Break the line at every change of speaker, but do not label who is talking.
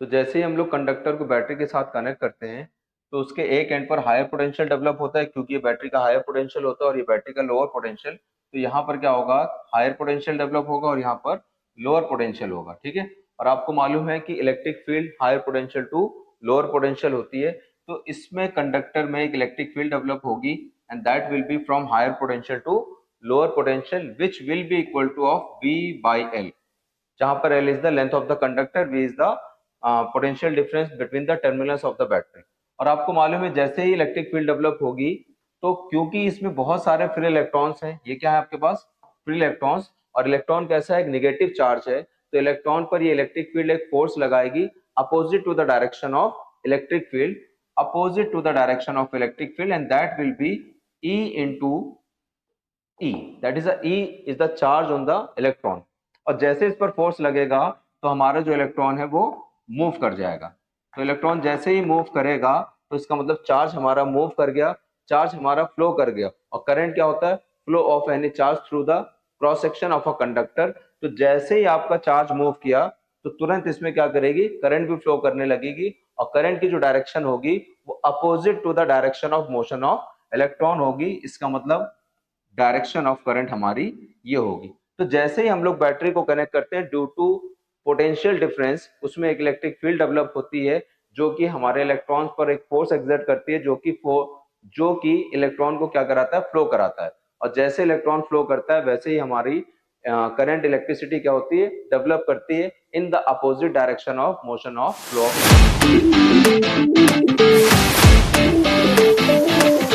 तो जैसे ही हम लोग कंडक्टर को बैटरी के साथ कनेक्ट करते हैं तो उसके एक एंड पर हायर पोटेंशियल डेवलप होता है, क्योंकि ये बैटरी का हायर पोटेंशियल होता है और ये बैटरी का लोअर पोटेंशियल। तो यहाँ पर क्या होगा, हायर पोटेंशियल डेवलप होगा और यहाँ पर लोअर पोटेंशियल होगा। ठीक है। और आपको मालूम है कि electric field higher potential to lower potential होती है। तो इसमें कंडक्टर में एक इलेक्ट्रिक फील्ड डेवलप होगी and that will be from higher potential to lower potential which will be equal to of V by L, जहां पर L is the length of the conductor, V is the potential difference between the terminals of the battery. और आपको मालूम है जैसे ही electric field develop होगी तो क्योंकि इसमें बहुत सारे फ्री इलेक्ट्रॉन्स हैं, ये क्या है आपके पास फ्री इलेक्ट्रॉन्स, और इलेक्ट्रॉन कैसा है, एक निगेटिव चार्ज है, तो इलेक्ट्रॉन पर ये इलेक्ट्रिक फील्ड एक फोर्स लगाएगी opposite to the direction of electric field, opposite to the direction of electric field, and that will be E into E, that is the E is the charge on the electron। और जैसे इस पर force लगेगा तो हमारा जो electron है वो मूव कर जाएगा। तो इलेक्ट्रॉन जैसे ही मूव करेगा तो इसका मतलब चार्ज हमारा मूव कर गया, चार्ज हमारा फ्लो कर गया। और करंट क्या होता है, flow of any charge through the cross section of a conductor. तो जैसे ही आपका चार्ज मूव किया तो तुरंत इसमें क्या करेगी, करंट भी फ्लो करने लगेगी, और करंट की जो डायरेक्शन होगी वो opposite to the direction of motion of electron होगी। इसका मतलब डायरेक्शन ऑफ करंट हमारी ये होगी। तो जैसे ही हम लोग बैटरी को कनेक्ट करते हैं, ड्यू टू पोटेंशियल डिफरेंस उसमें एक इलेक्ट्रिक फील्ड डेवलप होती है जो कि हमारे इलेक्ट्रॉन्स पर एक फोर्स एक्सर्ट करती है, जो कि इलेक्ट्रॉन को क्या कराता है, फ्लो कराता है। और जैसे इलेक्ट्रॉन फ्लो करता है वैसे ही हमारी करंट इलेक्ट्रिसिटी क्या होती है, डेवलप करती है in the opposite direction of motion of flow.